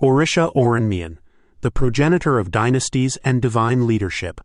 Orisha Oranmiyan, the progenitor of dynasties and divine leadership.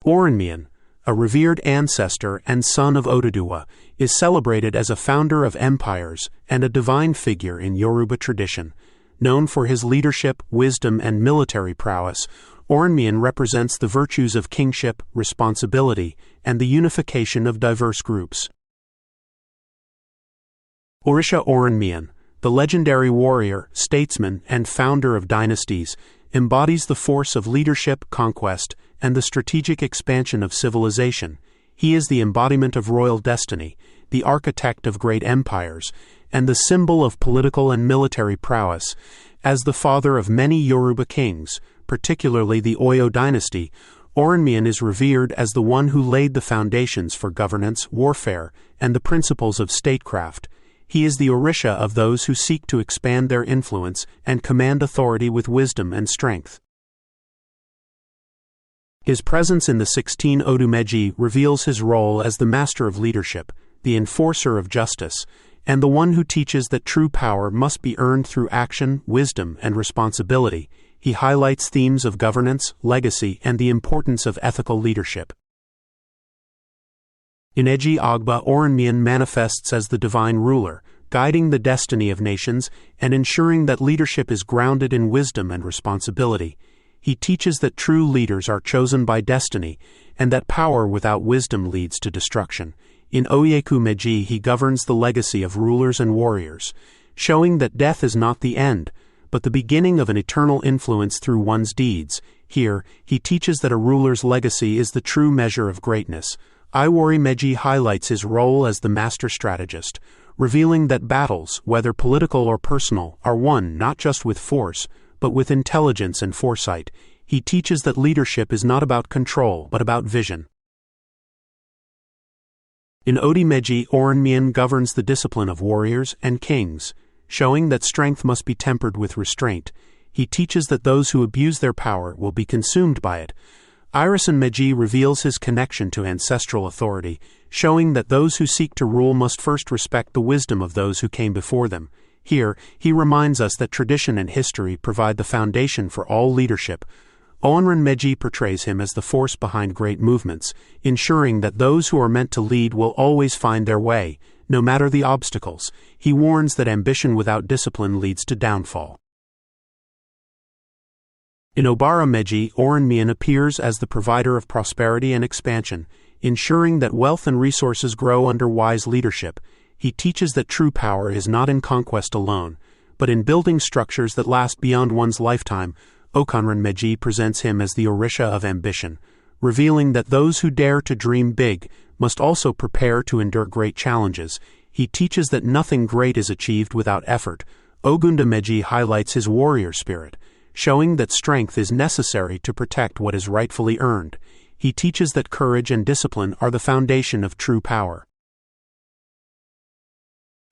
Oranmiyan, a revered ancestor and son of Dùduwà, is celebrated as a founder of empires and a divine figure in Yoruba tradition. Known for his leadership, wisdom, and military prowess, Oranmiyan represents the virtues of kingship, responsibility, and the unification of diverse groups. Orisha Oranmiyan, the legendary warrior, statesman, and founder of dynasties, embodies the force of leadership, conquest, and the strategic expansion of civilization. He is the embodiment of royal destiny, the architect of great empires, and the symbol of political and military prowess. As the father of many Yoruba kings, particularly the Oyo dynasty, Oranmiyan is revered as the one who laid the foundations for governance, warfare, and the principles of statecraft. He is the Orisha of those who seek to expand their influence and command authority with wisdom and strength. His presence in the 16 Odumeji reveals his role as the master of leadership, the enforcer of justice, and the one who teaches that true power must be earned through action, wisdom, and responsibility. He highlights themes of governance, legacy, and the importance of ethical leadership. In Eji Agba, Oranmiyan manifests as the divine ruler, guiding the destiny of nations and ensuring that leadership is grounded in wisdom and responsibility. He teaches that true leaders are chosen by destiny and that power without wisdom leads to destruction. In Oyeku Meji, he governs the legacy of rulers and warriors, showing that death is not the end, but the beginning of an eternal influence through one's deeds. Here, he teaches that a ruler's legacy is the true measure of greatness. Iwari Meji highlights his role as the master strategist, revealing that battles, whether political or personal, are won not just with force, but with intelligence and foresight. He teaches that leadership is not about control, but about vision. In Odi Meji, Oranmiyan governs the discipline of warriors and kings, showing that strength must be tempered with restraint. He teaches that those who abuse their power will be consumed by it. Irison Meji reveals his connection to ancestral authority, showing that those who seek to rule must first respect the wisdom of those who came before them. Here, he reminds us that tradition and history provide the foundation for all leadership. Oranyan Meji portrays him as the force behind great movements, ensuring that those who are meant to lead will always find their way, no matter the obstacles. He warns that ambition without discipline leads to downfall. In Obara Meji, Oranmiyan appears as the provider of prosperity and expansion, ensuring that wealth and resources grow under wise leadership. He teaches that true power is not in conquest alone, but in building structures that last beyond one's lifetime. Okanran Meji presents him as the Orisha of ambition, revealing that those who dare to dream big must also prepare to endure great challenges. He teaches that nothing great is achieved without effort. Ogunda Meji highlights his warrior spirit, showing that strength is necessary to protect what is rightfully earned. He teaches that courage and discipline are the foundation of true power.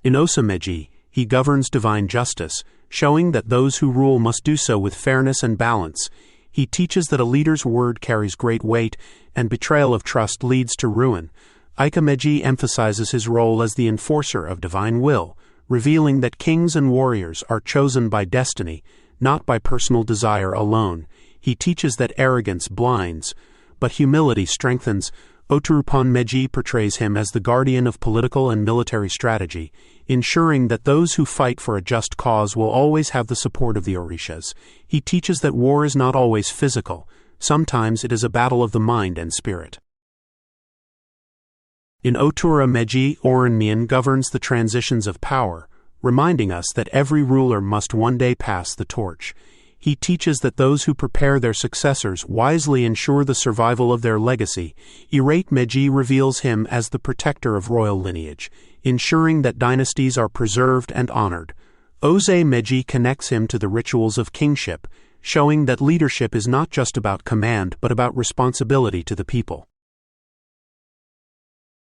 In Osa Meji, he governs divine justice, showing that those who rule must do so with fairness and balance. He teaches that a leader's word carries great weight, and betrayal of trust leads to ruin. Ika Meji emphasizes his role as the enforcer of divine will, revealing that kings and warriors are chosen by destiny, not by personal desire alone. He teaches that arrogance blinds, but humility strengthens. Oturupan Meji portrays him as the guardian of political and military strategy, ensuring that those who fight for a just cause will always have the support of the Orishas. He teaches that war is not always physical. Sometimes it is a battle of the mind and spirit. In Otura Meji, Oranmiyan governs the transitions of power, reminding us that every ruler must one day pass the torch. He teaches that those who prepare their successors wisely ensure the survival of their legacy. Irate Meji reveals him as the protector of royal lineage, ensuring that dynasties are preserved and honored. Oze Meji connects him to the rituals of kingship, showing that leadership is not just about command but about responsibility to the people.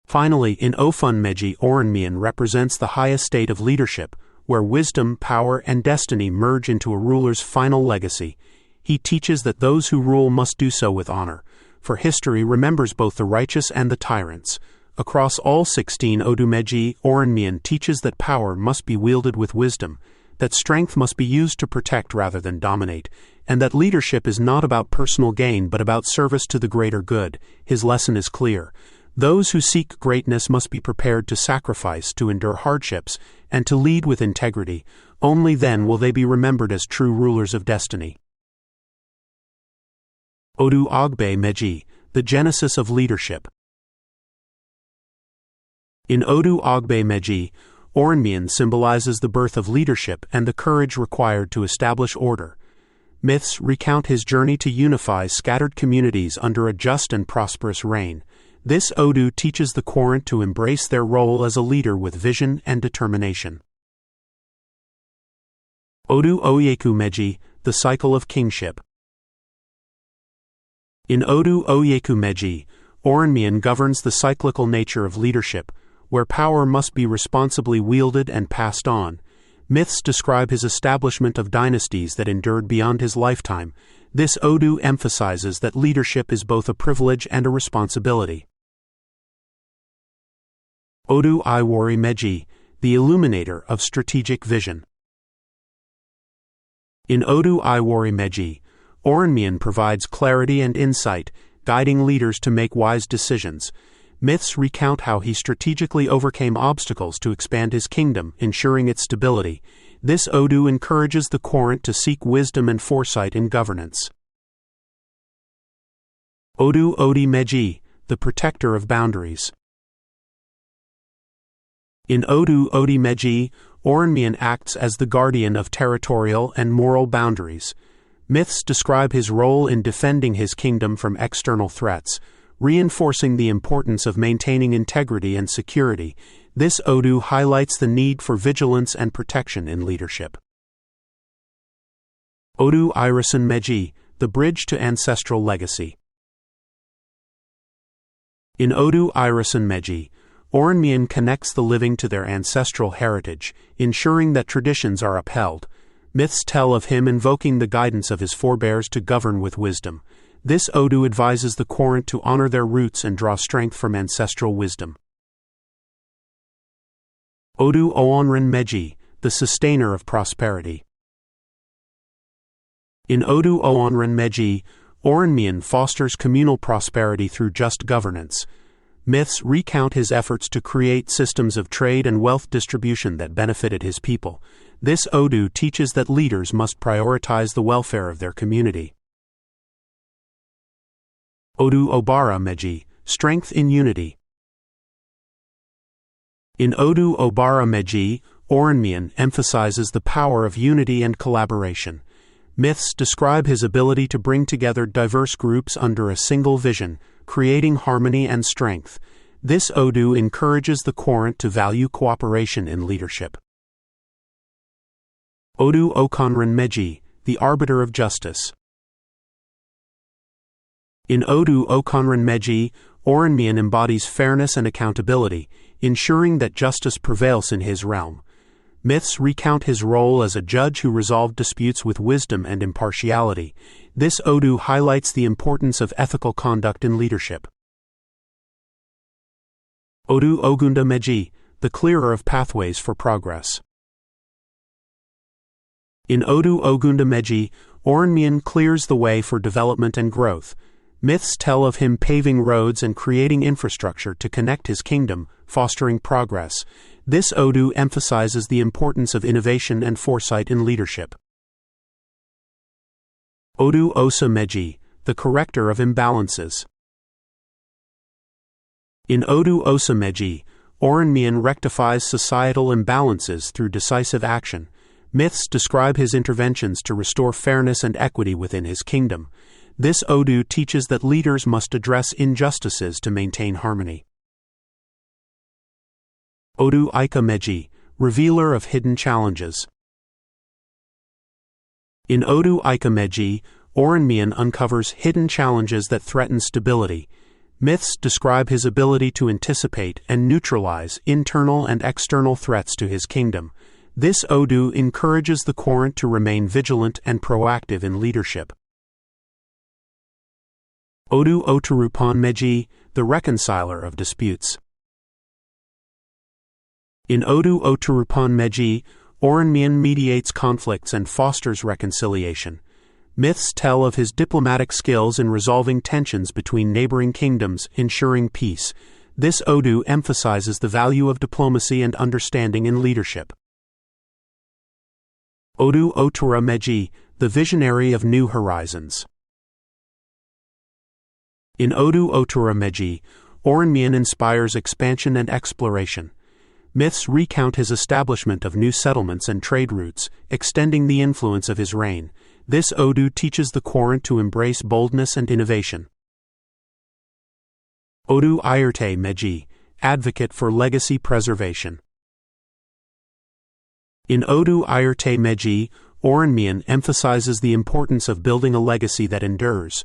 Finally, in Ofun Meji, Oranmiyan represents the highest state of leadership, where wisdom, power, and destiny merge into a ruler's final legacy. He teaches that those who rule must do so with honor, for history remembers both the righteous and the tyrants. Across all 16 Odumeji, Oranmiyan teaches that power must be wielded with wisdom, that strength must be used to protect rather than dominate, and that leadership is not about personal gain but about service to the greater good. His lesson is clear. Those who seek greatness must be prepared to sacrifice, to endure hardships, and to lead with integrity. Only then will they be remembered as true rulers of destiny. Odu Ogbe Meji, the Genesis of Leadership. In Odu Ogbe Meji, Oranmiyan symbolizes the birth of leadership and the courage required to establish order. Myths recount his journey to unify scattered communities under a just and prosperous reign. This Odu teaches the Quorant to embrace their role as a leader with vision and determination. Odu Oyeku Meji, the Cycle of Kingship. In Odu Oyeku Meji, Oranmiyan governs the cyclical nature of leadership, where power must be responsibly wielded and passed on. Myths describe his establishment of dynasties that endured beyond his lifetime. This Odu emphasizes that leadership is both a privilege and a responsibility. Odu Iwari Meji, the Illuminator of Strategic Vision. In Odu Iwari Meji, Oranmiyan provides clarity and insight, guiding leaders to make wise decisions. Myths recount how he strategically overcame obstacles to expand his kingdom, ensuring its stability. This Odu encourages the Quorant to seek wisdom and foresight in governance. Odu Odi Meji, the Protector of Boundaries. In Odu Odi Meji, Oranmiyan acts as the guardian of territorial and moral boundaries. Myths describe his role in defending his kingdom from external threats, reinforcing the importance of maintaining integrity and security. This Odu highlights the need for vigilance and protection in leadership. Odu Irasan Meji, the Bridge to Ancestral Legacy. In Odu Irasan Meji, Oranmiyan connects the living to their ancestral heritage, ensuring that traditions are upheld. Myths tell of him invoking the guidance of his forebears to govern with wisdom. This Odu advises the Quorant to honor their roots and draw strength from ancestral wisdom. Odu Oanran Meji, the Sustainer of Prosperity. In Odu Oanran Meji, Oranmiyan fosters communal prosperity through just governance. Myths recount his efforts to create systems of trade and wealth distribution that benefited his people. This Odu teaches that leaders must prioritize the welfare of their community. Odu Obara Meji, Strength in Unity. In Odu Obara Meji, Oranmiyan emphasizes the power of unity and collaboration. Myths describe his ability to bring together diverse groups under a single vision, creating harmony and strength. This Odu encourages the Quorant to value cooperation in leadership. Odu Okanran Meji, the Arbiter of Justice. In Odu Okanran Meji, Oranmiyan embodies fairness and accountability, ensuring that justice prevails in his realm. Myths recount his role as a judge who resolved disputes with wisdom and impartiality. This Odu highlights the importance of ethical conduct in leadership. Odu Ogunda Meji, the Clearer of Pathways for Progress. In Odu Ogunda Meji, Oranmiyan clears the way for development and growth. Myths tell of him paving roads and creating infrastructure to connect his kingdom, fostering progress. This Odu emphasizes the importance of innovation and foresight in leadership. Odu Osa Meji, the Corrector of Imbalances. In Odu Osa Meji, Oranmiyan rectifies societal imbalances through decisive action. Myths describe his interventions to restore fairness and equity within his kingdom. This Odu teaches that leaders must address injustices to maintain harmony. Odu Ika Meji, Revealer of Hidden Challenges. In Odu Ika Meji, Oranmiyan uncovers hidden challenges that threaten stability. Myths describe his ability to anticipate and neutralize internal and external threats to his kingdom. This Odu encourages the Quorant to remain vigilant and proactive in leadership. Odu Oturupan Meji, the Reconciler of Disputes. In Odu Oturupan Meji, Oranmiyan mediates conflicts and fosters reconciliation. Myths tell of his diplomatic skills in resolving tensions between neighboring kingdoms, ensuring peace. This Odu emphasizes the value of diplomacy and understanding in leadership. Odu Otura Meji, the visionary of new horizons. In Odu Otura Meji, Oranmiyan inspires expansion and exploration. Myths recount his establishment of new settlements and trade routes, extending the influence of his reign. This Odu teaches the Quorant to embrace boldness and innovation. Odu Ayerte Meji, advocate for legacy preservation. In Odu Ayerte Meji, Oranmiyan emphasizes the importance of building a legacy that endures.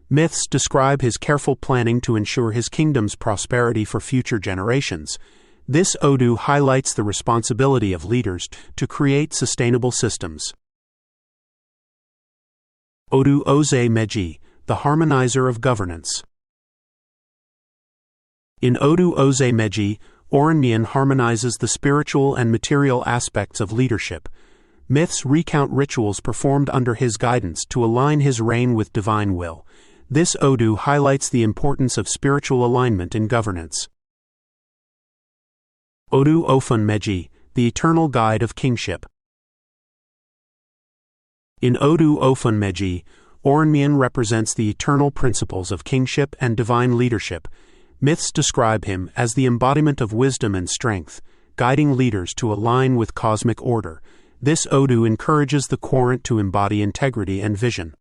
Myths describe his careful planning to ensure his kingdom's prosperity for future generations. This Odu highlights the responsibility of leaders to create sustainable systems. Odu Oze Meji, the harmonizer of governance. In Odu Oze Meji, Oranmiyan harmonizes the spiritual and material aspects of leadership. Myths recount rituals performed under his guidance to align his reign with divine will. This Odu highlights the importance of spiritual alignment in governance. Odu Ofun Meji, the eternal guide of kingship. In Odu Ofun Meji, Oranmiyan represents the eternal principles of kingship and divine leadership. Myths describe him as the embodiment of wisdom and strength, guiding leaders to align with cosmic order. This Odu encourages the Quorant to embody integrity and vision.